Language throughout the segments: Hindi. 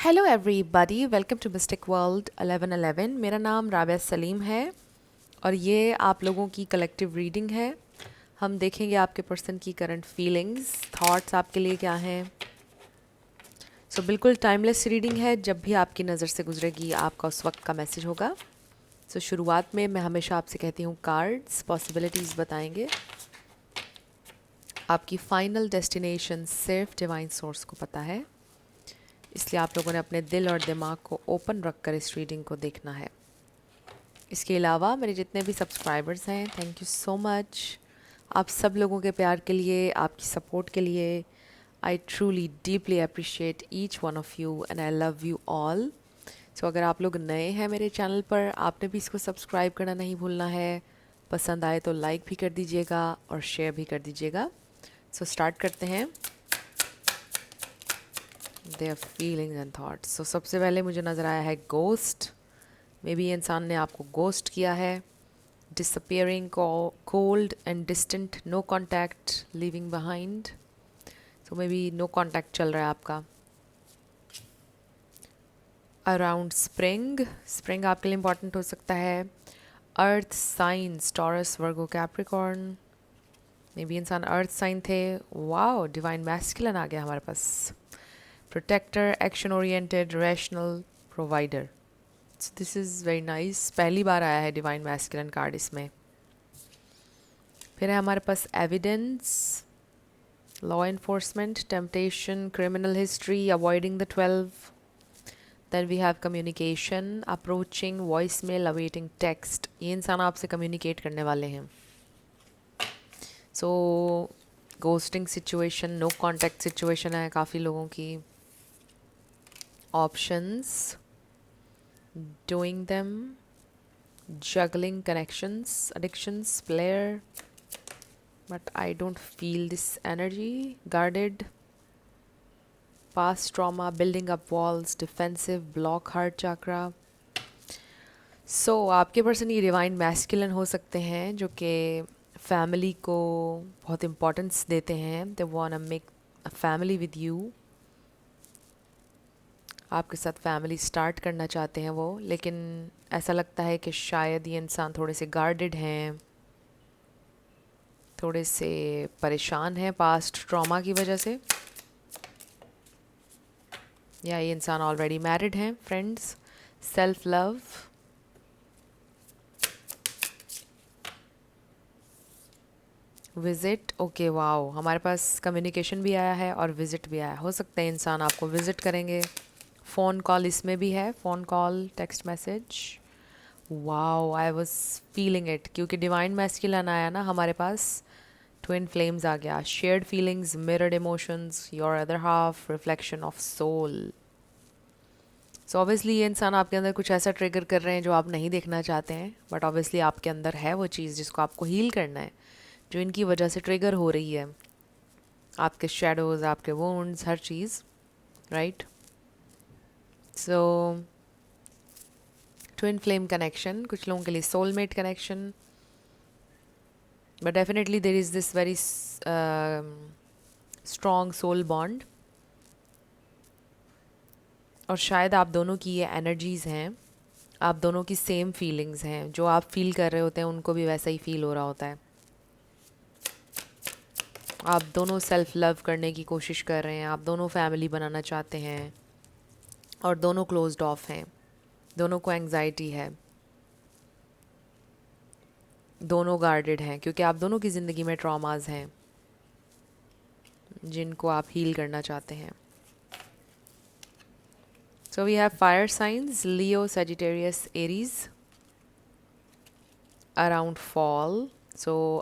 Hello everybody, welcome to mystic world 1111। मेरा नाम राबिया सलीम है और ये आप लोगों की कलेक्टिव रीडिंग है। हम देखेंगे आपके पर्सन की करंट फीलिंग्स, थॉट्स आपके लिए क्या हैं। बिल्कुल टाइमलेस रीडिंग है, जब भी आपकी नज़र से गुजरेगी आपका उस वक्त का मैसेज होगा। शुरुआत में मैं हमेशा आपसे कहती हूँ कार्ड्स पॉसिबिलिटीज़ बताएंगे। आपकी फाइनल डेस्टिनेशन सिर्फ डिवाइन सोर्स को पता है, इसलिए आप लोगों ने अपने दिल और दिमाग को ओपन रखकर इस रीडिंग को देखना है। इसके अलावा मेरे जितने भी सब्सक्राइबर्स हैं, थैंक यू सो मच। आप सब लोगों के प्यार के लिए, आपकी सपोर्ट के लिए I truly deeply appreciate each one of you and I love you all. अगर आप लोग नए हैं मेरे चैनल पर, आपने भी इसको सब्सक्राइब करना नहीं भूलना है। पसंद आए तो लाइक भी कर दीजिएगा और शेयर भी कर दीजिएगा। स्टार्ट करते हैं देयर फीलिंग्स एंड थॉट्स। सबसे पहले मुझे नज़र आया है गोस्ट। मे बी इंसान ने आपको गोस्ट किया है। Disappearing, cold and distant, no contact, living behind. Maybe no contact चल रहा है आपका। अराउंड स्प्रिंग, स्प्रिंग आपके लिए इम्पॉर्टेंट हो सकता है। Earth science, Taurus, Virgo, Capricorn. Maybe इंसान अर्थ साइन थे। वाओ, डिवाइन मैस्कुलिन आ गया हमारे पास। Protector, action oriented, rational, provider. This is very nice. पहली बार आया है डिवाइन मैस्कुलिन कार्ड इसमें। फिर है हमारे पास evidence, law enforcement, temptation, criminal history, avoiding the 12। Then we have communication, approaching, voice mail, awaiting text. ये इंसान आपसे कम्युनिकेट करने वाले हैं। Ghosting situation, no contact situation है काफ़ी लोगों की। Options, doing them, juggling connections, addictions, player, but I don't feel this energy. Guarded, past trauma, building up walls, defensive, block heart chakra. आपके पर्सन ये डिवाइन मैस्कुलिन हो सकते हैं जो कि फैमिली को बहुत इम्पोर्टेंस देते हैं। They want to make a family with you. आपके साथ फैमिली स्टार्ट करना चाहते हैं वो, लेकिन ऐसा लगता है कि शायद ये इंसान थोड़े से गार्डेड हैं, थोड़े से परेशान हैं पास्ट ट्रॉमा की वजह से, या ये इंसान ऑलरेडी मैरिड हैं। Friends, self love, visit. Okay, wow, हमारे पास कम्युनिकेशन भी आया है और विजिट भी आया है। हो सकता है इंसान आपको विजिट करेंगे। फ़ोन कॉल इसमें भी है, phone call, text message. Wow, I was feeling it, क्योंकि डिवाइन मैस्कुलिन आया ना हमारे पास, ट्विन फ्लेम्स आ गया। Shared feelings, mirrored emotions, your other half, reflection of soul. Obviously ये इंसान आपके अंदर कुछ ऐसा ट्रिगर कर रहे हैं जो आप नहीं देखना चाहते हैं, बट ऑब्वियसली आपके अंदर है वो चीज़ जिसको आपको हील करना है, जो इनकी वजह से ट्रिगर हो रही है। आपके शेडोज़, आपके वुंड्स, हर चीज़, राइट। ट्विन फ्लेम कनेक्शन, कुछ लोगों के लिए soulmate connection, but definitely there is this very strong soul bond. और शायद आप दोनों की ये एनर्जीज़ हैं, आप दोनों की सेम फीलिंग्स हैं। जो आप फील कर रहे होते हैं उनको भी वैसा ही फील हो रहा होता है। आप दोनों सेल्फ लव करने की कोशिश कर रहे हैं, आप दोनों फैमिली बनाना चाहते हैं, और दोनों क्लोज्ड ऑफ हैं, दोनों को एंग्जाइटी है, दोनों गार्डेड हैं, क्योंकि आप दोनों की ज़िंदगी में ट्रॉमास हैं जिनको आप हील करना चाहते हैं। We have fire signs, Leo, Sagittarius, Aries, around fall.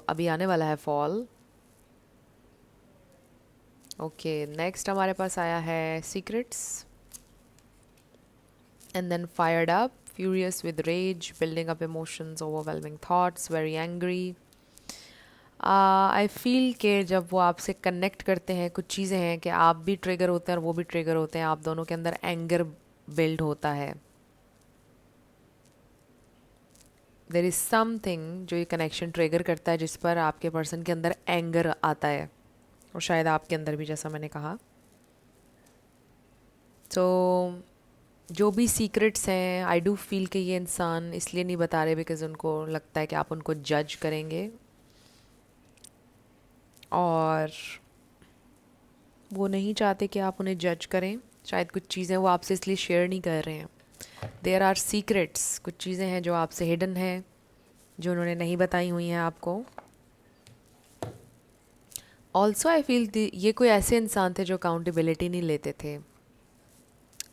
अभी आने वाला है फॉल। ओके, नेक्स्ट हमारे पास आया है secrets, and then fired up, furious with rage, building up emotions, overwhelming thoughts, very angry. I feel के जब वो आपसे कनेक्ट करते हैं, कुछ चीज़ें हैं कि आप भी ट्रिगर होते हैं और वो भी ट्रिगर होते हैं, आप दोनों के अंदर एंगर बिल्ड होता है। देर इज़ समथिंग जो ये कनेक्शन ट्रिगर करता है, जिस पर आपके पर्सन के अंदर एंगर आता है, और शायद आपके अंदर भी, जैसा मैंने कहा। जो भी सीक्रेट्स हैं, आई डू फील कि ये इंसान इसलिए नहीं बता रहे बिकॉज उनको लगता है कि आप उनको जज करेंगे, और वो नहीं चाहते कि आप उन्हें जज करें। शायद कुछ चीज़ें वो आपसे इसलिए शेयर नहीं कर रहे हैं। देयर आर सीक्रेट्स, कुछ चीज़ें हैं जो आपसे हिडन है, जो उन्होंने नहीं बताई हुई हैं आपको। ऑल्सो आई फील ये कोई ऐसे इंसान थे जो अकाउंटेबिलिटी नहीं लेते थे,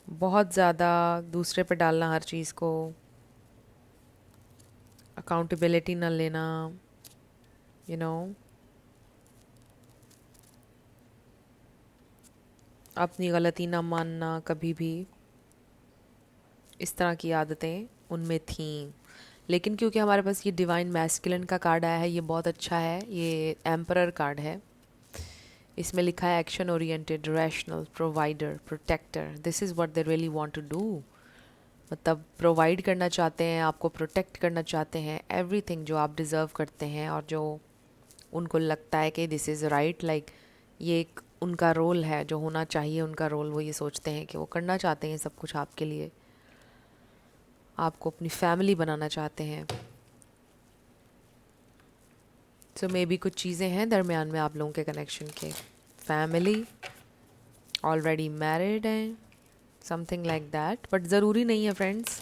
बहुत ज़्यादा दूसरे पे डालना हर चीज़ को, अकाउंटेबिलिटी ना लेना, यू नो, अपनी गलती ना मानना कभी भी, इस तरह की आदतें उनमें थीं। लेकिन क्योंकि हमारे पास ये डिवाइन मैस्कुलिन का कार्ड आया है, ये बहुत अच्छा है, ये एम्परर कार्ड है। इसमें लिखा है action oriented, rational, provider, protector. This is what they really want to do. मतलब प्रोवाइड करना चाहते हैं, आपको प्रोटेक्ट करना चाहते हैं, एवरीथिंग जो आप डिज़र्व करते हैं और जो उनको लगता है कि दिस इज़ राइट, लाइक ये एक उनका रोल है जो होना चाहिए उनका रोल। वो ये सोचते हैं कि वो करना चाहते हैं सब कुछ आपके लिए, आपको अपनी फैमिली बनाना चाहते हैं। सो मे बी कुछ चीज़ें हैं दरमियान में आप लोगों के कनेक्शन के। फैमिली, ऑलरेडी मैरिड हैं, समथिंग लाइक दैट, बट ज़रूरी नहीं है फ्रेंड्स।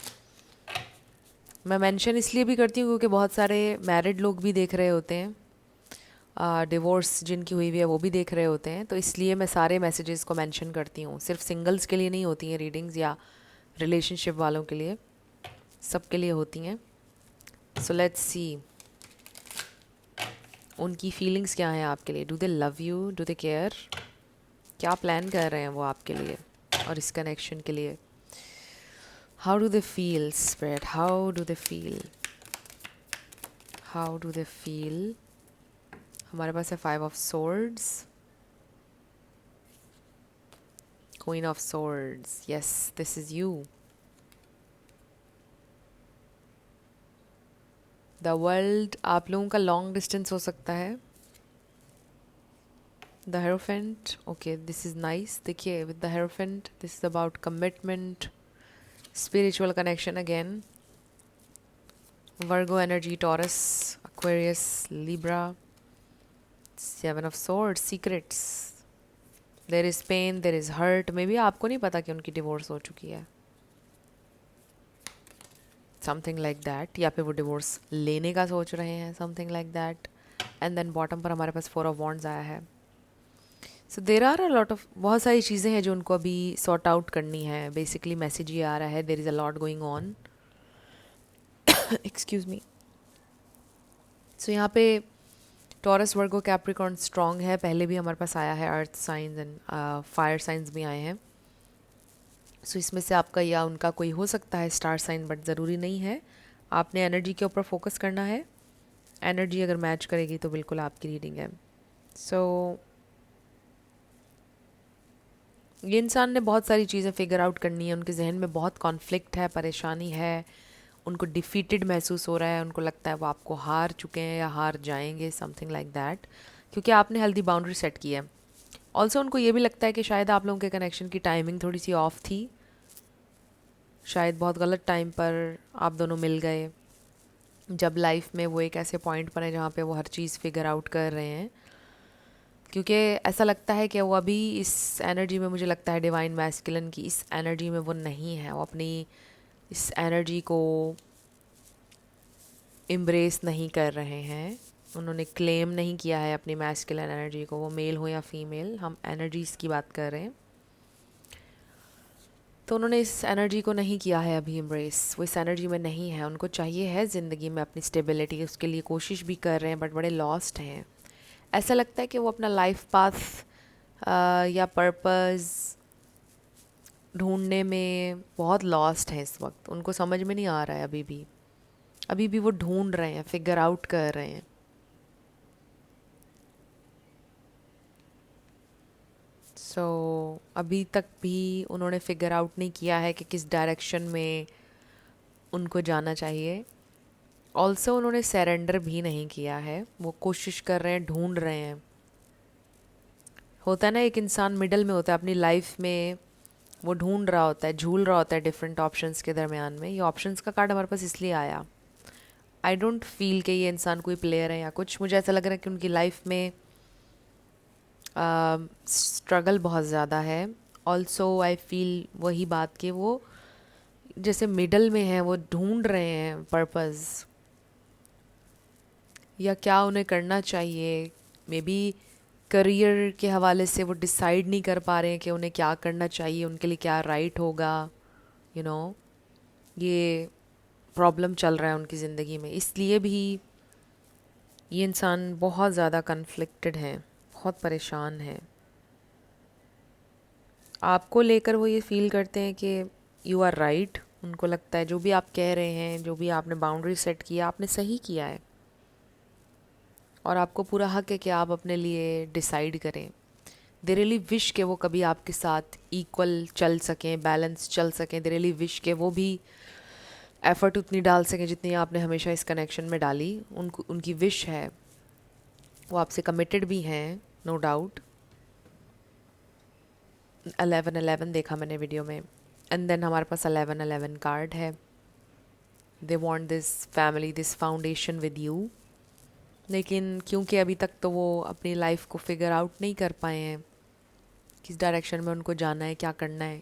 मैं मेंशन इसलिए भी करती हूँ क्योंकि बहुत सारे मैरिड लोग भी देख रहे होते हैं, डिवोर्स जिनकी हुई हुई है वो भी देख रहे होते हैं, तो इसलिए मैं सारे मैसेजेस को मेंशन करती हूँ। सिर्फ सिंगल्स के लिए नहीं होती हैं रीडिंग्स, या रिलेशनशिप वालों के लिए, सबके लिए होती हैं। सो लेट्स सी उनकी फीलिंग्स क्या हैं आपके लिए। Do they love you, do they care, क्या प्लान कर रहे हैं वो आपके लिए और इस कनेक्शन के लिए। How do they feel spirit, how do they feel, how do they feel. हमारे पास है 5 of swords, queen of swords, yes this is you. The world, आप लोगों का लॉन्ग डिस्टेंस हो सकता है। The hierophant, okay this is nice. देखिए with the hierophant this is about commitment, spiritual connection again. Virgo energy, Taurus, Aquarius, Libra. 7 of swords, secrets, there is pain, there is hurt. Maybe आपको नहीं पता कि उनकी डिवोर्स हो चुकी है, समथिंग लाइक दैट, या फिर वो डिवोर्स लेने का सोच रहे हैं, something like that. And then bottom पर हमारे पास 4 ऑफ वॉन्ड्स आया है। So there are a lot of, बहुत सारी चीज़ें हैं जो उनको अभी सॉर्ट आउट करनी है। बेसिकली मैसेज ये आ रहा है, there is a lot going on, excuse me. So यहाँ पे टॉरस, वर्गो, कैप्रिकॉर्न स्ट्रॉन्ग है। पहले भी हमारे पास आया है earth science and fire science भी आए हैं। सो इसमें से आपका या उनका कोई हो सकता है स्टार साइन, बट ज़रूरी नहीं है। आपने एनर्जी के ऊपर फोकस करना है, एनर्जी अगर मैच करेगी तो बिल्कुल आपकी रीडिंग है। सो ये इंसान ने बहुत सारी चीज़ें फिगर आउट करनी है, उनके जहन में बहुत कॉन्फ्लिक्ट है, परेशानी है, उनको डिफीटेड महसूस हो रहा है, उनको लगता है वो आपको हार चुके हैं या हार जाएंगे, समथिंग लाइक दैट, क्योंकि आपने हेल्दी बाउंड्री सेट की है। ऑल्सो उनको ये भी लगता है कि शायद आप लोगों के कनेक्शन की टाइमिंग थोड़ी सी ऑफ थी, शायद बहुत गलत टाइम पर आप दोनों मिल गए, जब लाइफ में वो एक ऐसे पॉइंट पर है जहाँ पे वो हर चीज़ फिगर आउट कर रहे हैं। क्योंकि ऐसा लगता है कि वो अभी इस एनर्जी में, मुझे लगता है डिवाइन मैस्कुलिन की इस एनर्जी में वो नहीं है, वो अपनी इस एनर्जी को एम्ब्रेस नहीं कर रहे हैं, उन्होंने क्लेम नहीं किया है अपनी मैस्कुलिन एनर्जी को, वो मेल हो या फीमेल, हम एनर्जीज़ की बात कर रहे हैं। तो उन्होंने इस एनर्जी को नहीं किया है अभी एम्ब्रेस, वो इस एनर्जी में नहीं है। उनको चाहिए है ज़िंदगी में अपनी स्टेबिलिटी, उसके लिए कोशिश भी कर रहे हैं, बट बड़े लॉस्ट हैं। ऐसा लगता है कि वो अपना लाइफ पाथ या पर्पस ढूंढने में बहुत लॉस्ट है इस वक्त, उनको समझ में नहीं आ रहा है अभी भी वो ढूंढ रहे हैं, फिगर आउट कर रहे हैं। सो अभी तक भी उन्होंने फिगर आउट नहीं किया है कि किस डायरेक्शन में उनको जाना चाहिए। ऑल्सो उन्होंने सरेंडर भी नहीं किया है, वो कोशिश कर रहे हैं, ढूंढ रहे हैं। होता है ना, एक इंसान मिडल में होता है अपनी लाइफ में, वो ढूंढ रहा होता है, झूल रहा होता है डिफरेंट ऑप्शंस के दरमियान में। ये ऑप्शंस का कार्ड हमारे पास इसलिए आया। आई डोंट फील कि ये इंसान कोई प्लेयर है या कुछ। मुझे ऐसा लग रहा है कि उनकी लाइफ में स्ट्रगल बहुत ज़्यादा है। ऑल्सो आई फील वही बात कि वो जैसे मिडल में है, वो ढूंढ रहे हैं पर्पस या क्या उन्हें करना चाहिए। मे बी करियर के हवाले से वो डिसाइड नहीं कर पा रहे हैं कि उन्हें क्या करना चाहिए, उनके लिए क्या राइट होगा। यू नो, ये प्रॉब्लम चल रहा है उनकी ज़िंदगी में। इसलिए भी ये इंसान बहुत ज़्यादा कन्फ्लिक्टेड हैं, बहुत परेशान हैं। आपको लेकर वो ये फील करते हैं कि यू आर राइट। उनको लगता है जो भी आप कह रहे हैं, जो भी आपने बाउंड्री सेट किया, आपने सही किया है और आपको पूरा हक है कि आप अपने लिए डिसाइड करें। दे रियली विश के वो कभी आपके साथ इक्वल चल सकें, बैलेंस चल सकें। दे रियली विश के वो भी एफ़र्ट उतनी डाल सकें जितनी आपने हमेशा इस कनेक्शन में डाली। उनको उनकी विश है, वो आपसे कमिटेड भी हैं, नो डाउट। 11-11 देखा मैंने वीडियो में, एंड देन हमारे पास 11-11 कार्ड है। They want this family, this foundation with you. लेकिन क्योंकि अभी तक तो वो अपनी लाइफ को फिगर आउट नहीं कर पाए हैं, किस डायरेक्शन में उनको जाना है, क्या करना है।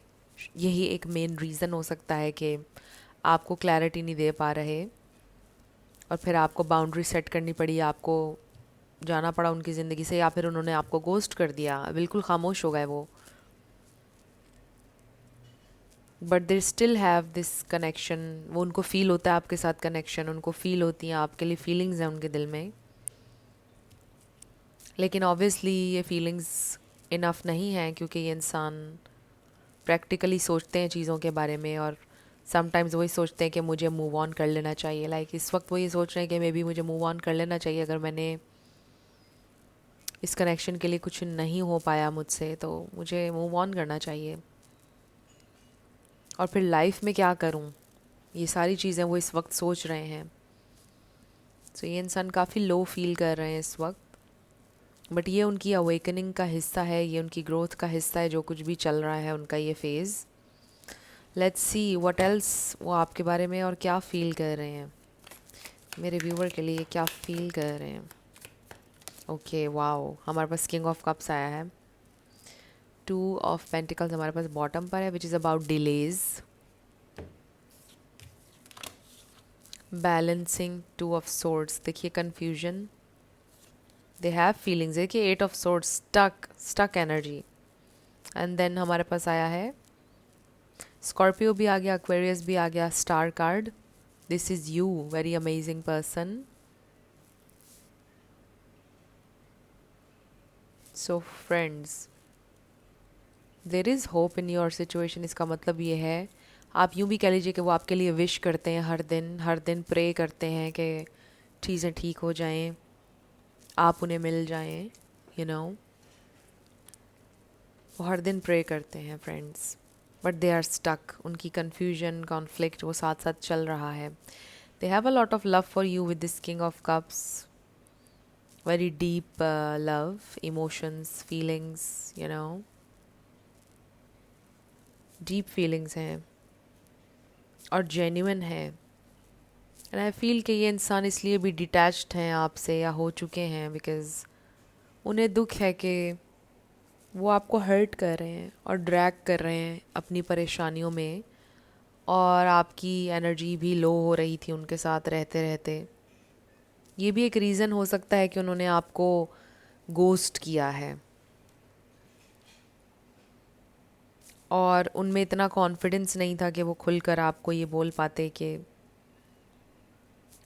यही एक मेन रीज़न हो सकता है कि आपको क्लैरिटी नहीं दे पा रहे और फिर आपको बाउंड्री सेट करनी पड़ी, आपको जाना पड़ा उनकी ज़िंदगी से, या फिर उन्होंने आपको गोस्ट कर दिया, बिल्कुल खामोश हो गए वो। But they still have this connection. वो उनको फील होता है आपके साथ कनेक्शन, उनको फील होती हैं आपके लिए, फीलिंग्स हैं उनके दिल में। लेकिन ऑब्वियसली ये फीलिंग्स इनफ नहीं है, क्योंकि ये इंसान प्रैक्टिकली सोचते हैं चीज़ों के बारे में और समटाइम्स वही सोचते हैं कि मुझे मूव ऑन कर लेना चाहिए। लाइक इस वक्त वो ये सोच रहे हैं कि मे बी मुझे मूव ऑन कर लेना चाहिए, अगर मैंने इस कनेक्शन के लिए कुछ नहीं हो पाया मुझसे तो मुझे मूव ऑन करना चाहिए। और फिर लाइफ में क्या करूं, ये सारी चीज़ें वो इस वक्त सोच रहे हैं। तो ये इंसान काफ़ी लो फील कर रहे हैं इस वक्त। बट ये उनकी अवेकनिंग का हिस्सा है, ये उनकी ग्रोथ का हिस्सा है, जो कुछ भी चल रहा है उनका ये phase. Let's see what else वो आपके बारे में और क्या फ़ील कर रहे हैं, मेरे व्यूवर के लिए क्या फ़ील कर रहे हैं। ओके वाओ, हमारे पास किंग ऑफ कप्स आया है। 2 ऑफ पेंटिकल्स हमारे पास बॉटम पर है, which is about delays. Balancing 2 of swords, देखिए कन्फ्यूजन, दे हैव फीलिंग्स। देखिए 8 of swords, stuck energy. And then हमारे पास आया है स्कॉर्पियो भी आ गया, एक्वेरियस भी आ गया, star card. This is you, very amazing person. So friends, there is hope in your situation. इसका मतलब ये है, आप यूँ भी कह लीजिए कि वो आपके लिए विश करते हैं, हर दिन प्रे करते हैं कि चीज़ें ठीक हो जाएं, आप उन्हें मिल जाएं। यू नो, वो हर दिन प्रे करते हैं friends, but they are stuck. उनकी कन्फ्यूजन, कॉन्फ्लिक्ट वो साथ साथ चल रहा है। They have a lot of love for you with this king of cups, very deep love, emotions, feelings, you know, deep feelings हैं और जेन्युइन है। एंड आई फील कि ये इंसान इसलिए भी डिटैच्ड हैं आपसे या हो चुके हैं बिकॉज़ उन्हें दुख है कि वो आपको हर्ट कर रहे हैं और ड्रैग कर रहे हैं अपनी परेशानियों में, और आपकी एनर्जी भी लो हो रही थी उनके साथ रहते रहते। ये भी एक रीज़न हो सकता है कि उन्होंने आपको गोस्ट किया है और उनमें इतना कॉन्फिडेंस नहीं था कि वो खुलकर आपको ये बोल पाते कि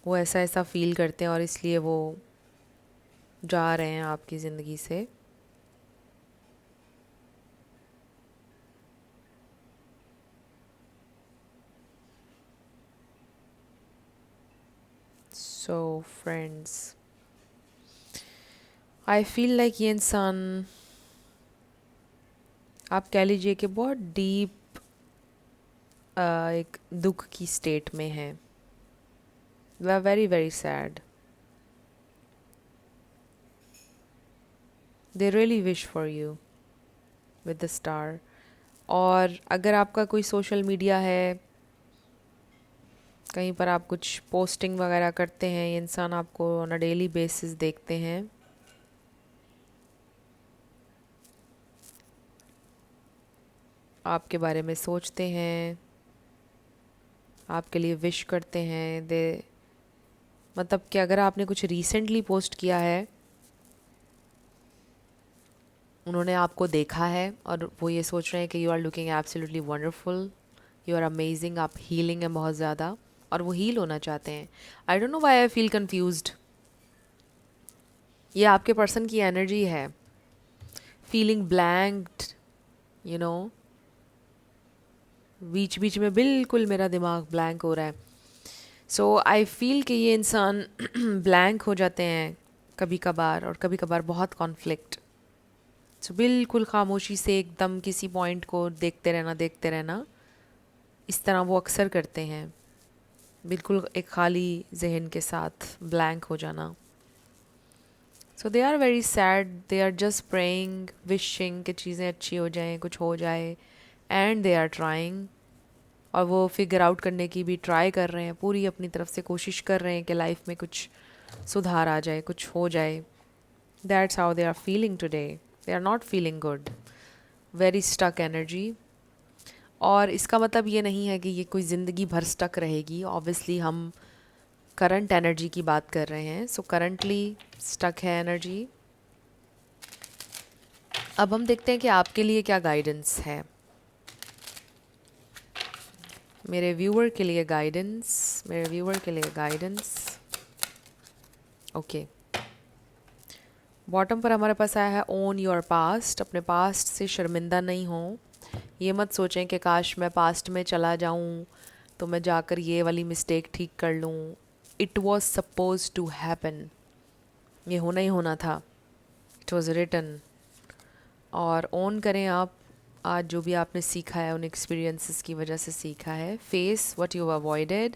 वो ऐसा ऐसा फील करते हैं और इसलिए वो जा रहे हैं आपकी ज़िंदगी से। So friends, I feel like ये इंसान, आप कह लीजिए कि बहुत डीप एक दुख की स्टेट में है। We are very very sad. They really wish for you with the star. और अगर आपका कोई सोशल मीडिया है, कहीं पर आप कुछ पोस्टिंग वगैरह करते हैं, ये इंसान आपको ऑन अ डेली बेसिस देखते हैं, आपके बारे में सोचते हैं, आपके लिए विश करते हैं। दे मतलब कि अगर आपने कुछ रिसेंटली पोस्ट किया है, उन्होंने आपको देखा है और वो ये सोच रहे हैं कि you are looking absolutely wonderful, you are amazing, आप हीलिंग हैं बहुत ज़्यादा और वो हील होना चाहते हैं। I don't know why I feel confused. ये आपके पर्सन की एनर्जी है, फीलिंग ब्लैंक्ड, यू नो। बीच बीच में बिल्कुल मेरा दिमाग ब्लैंक हो रहा है। सो आई फील कि ये इंसान ब्लैंक हो जाते हैं कभी कभार, और कभी कभार बहुत कॉन्फ्लिक्ट। सो बिल्कुल खामोशी से एकदम किसी पॉइंट को देखते रहना, इस तरह वो अक्सर करते हैं, बिल्कुल एक खाली जहन के साथ ब्लैंक हो जाना। So they are very sad, they are just praying, wishing कि चीज़ें अच्छी हो जाएं, कुछ हो जाए, एंड दे आर ट्राइंग। और वो फिगर आउट करने की भी ट्राई कर रहे हैं, पूरी अपनी तरफ से कोशिश कर रहे हैं कि लाइफ में कुछ सुधार आ जाए, कुछ हो जाए। That's how they are feeling today, they are not feeling good, very stuck energy. और इसका मतलब ये नहीं है कि ये कोई ज़िंदगी भर स्टक रहेगी, ऑब्वियसली हम करंट एनर्जी की बात कर रहे हैं। सो करंटली स्टक है एनर्जी। अब हम देखते हैं कि आपके लिए क्या गाइडेंस है, मेरे व्यूअर के लिए गाइडेंस, मेरे व्यूअर के लिए गाइडेंस। ओके, बॉटम पर हमारे पास आया है ओन योर पास्ट। अपने पास्ट से शर्मिंदा नहीं हो। ये मत सोचें कि काश मैं पास्ट में चला जाऊं तो मैं जाकर ये वाली मिस्टेक ठीक कर लूं। It was suppose to happen, ये होना ही होना था, इट वॉज रिटन। और ओन करें आप आज जो भी आपने सीखा है, उन एक्सपीरियंसेस की वजह से सीखा है। Face what you avoided,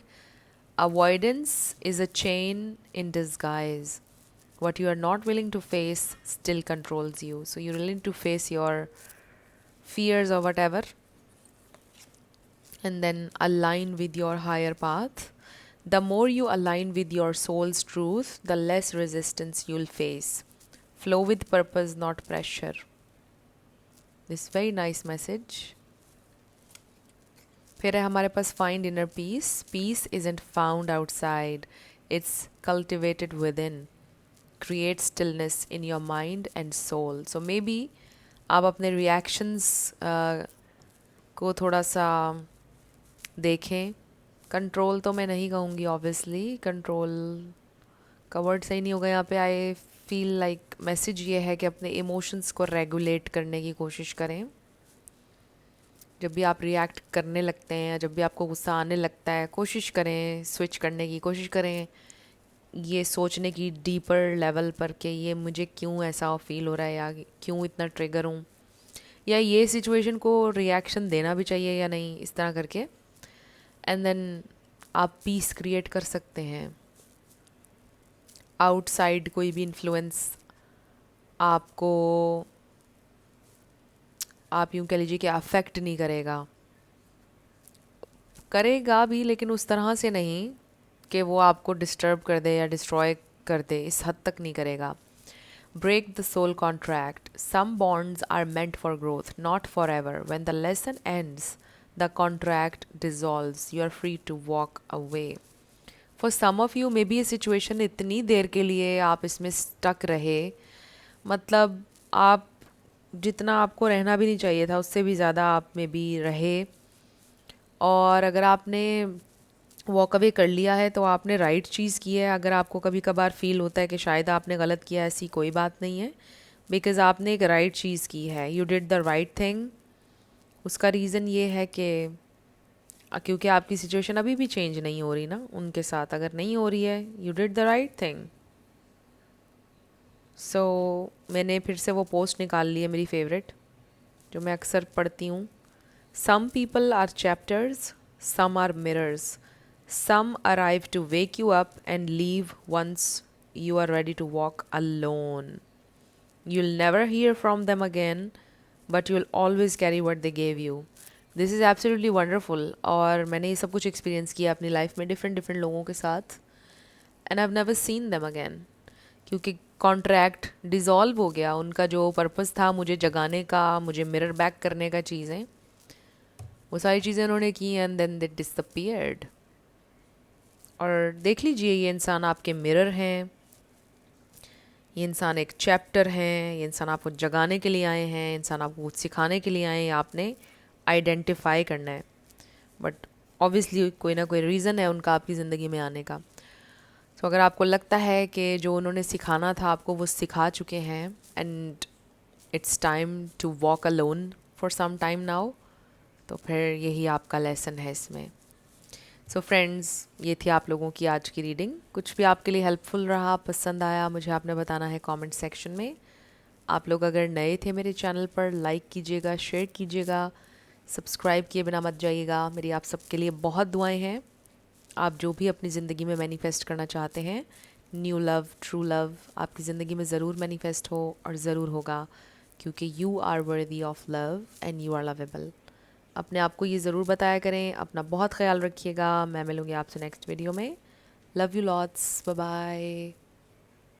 avoidance is a chain in disguise. What you are not willing to face still controls you. So you're willing to face your fears or whatever, and then align with your higher path. The more you align with your soul's truth, the less resistance you'll face. Flow with purpose, not pressure. This very nice message. फिर है हमारे पास find inner peace. Peace isn't found outside, it's cultivated within. Create stillness in your mind and soul. So maybe आप अपने reactions को थोड़ा सा देखें। कंट्रोल तो मैं नहीं कहूँगी, ऑब्वियसली कंट्रोल का वर्ड सही नहीं होगा यहाँ पे। आई फील लाइक मैसेज ये है कि अपने इमोशंस को रेगुलेट करने की कोशिश करें। जब भी आप रिएक्ट करने लगते हैं, जब भी आपको गुस्सा आने लगता है, कोशिश करें स्विच करने की, कोशिश करें ये सोचने की डीपर लेवल पर कि ये मुझे क्यों ऐसा फील हो रहा है, या क्यों इतना ट्रिगर हूँ, या ये सिचुएशन को रिएक्शन देना भी चाहिए या नहीं, इस तरह करके। एंड देन आप पीस क्रिएट कर सकते हैं। आउटसाइड कोई भी इन्फ्लुएंस आपको, आप यूँ कह लीजिए कि अफेक्ट नहीं करेगा, करेगा भी लेकिन उस तरह से नहीं कि वो आपको डिस्टर्ब कर दे या डिस्ट्रॉय कर दे, इस हद तक नहीं करेगा। Break the soul contract. Some bonds are meant for growth, not forever. When the lesson ends, the contract dissolves. You are free to walk away. For some of you, maybe ये situation इतनी देर के लिए आप इसमें stuck रहे, मतलब आप जितना आपको रहना भी नहीं चाहिए था उससे भी ज़्यादा आप में भी रहे। और अगर आपने वॉक अवे कर लिया है तो आपने राइट चीज़ की है। अगर आपको कभी कभार फील होता है कि शायद आपने गलत किया, ऐसी कोई बात नहीं है, बिकॉज़ आपने एक राइट चीज़ की है। You did the right thing. उसका रीज़न ये है कि क्योंकि आपकी सिचुएशन अभी भी चेंज नहीं हो रही ना उनके साथ। अगर नहीं हो रही है, you did the right thing. So मैंने फिर से वो पोस्ट निकाल ली है मेरी फेवरेट, जो मैं अक्सर पढ़ती हूँ। Some people are chapters, some are mirrors. Some arrive to wake you up and leave once you are ready to walk alone. You'll never hear from them again, but you will always carry what they gave you. This is absolutely wonderful. और मैंने ये सब कुछ एक्सपीरियंस किया अपनी लाइफ में डिफरेंट डिफरेंट लोगों के साथ, and I have never seen them again, क्योंकि कॉन्ट्रैक्ट डिज़ोल्व हो गया। उनका जो पर्पस था मुझे जगाने का, मुझे मिरर बैक करने का चीज़ें, वो सारी चीज़ें उन्होंने की एंड देन दे डिसअपीयर्ड। और देख लीजिए, ये इंसान आपके मिरर हैं, ये इंसान एक चैप्टर हैं, ये इंसान आपको जगाने के लिए आए हैं, इंसान आपको कुछ सिखाने के लिए आए हैं, आपने आइडेंटिफाई करना है। बट ऑब्वियसली कोई ना कोई रीज़न है उनका आपकी ज़िंदगी में आने का। तो अगर आपको लगता है कि जो उन्होंने सिखाना था आपको वो सिखा चुके हैं, and it's time to walk alone for some time now, तो फिर यही आपका लेसन है इसमें। सो फ्रेंड्स, ये थी आप लोगों की आज की रीडिंग। कुछ भी आपके लिए हेल्पफुल रहा, पसंद आया, मुझे आपने बताना है कमेंट सेक्शन में। आप लोग अगर नए थे मेरे चैनल पर, लाइक कीजिएगा, शेयर कीजिएगा, सब्सक्राइब किए बिना मत जाइएगा। मेरी आप सबके लिए बहुत दुआएं हैं। आप जो भी अपनी ज़िंदगी में मैनिफेस्ट करना चाहते हैं, न्यू लव, ट्रू लव, आपकी ज़िंदगी में ज़रूर मैनिफेस्ट हो और ज़रूर होगा, क्योंकि you are worthy of love and you are lovable. अपने आप को ये ज़रूर बताया करें। अपना बहुत ख्याल रखिएगा। मैं मिलूँगी आपसे नेक्स्ट वीडियो में। Love you lots, bye bye.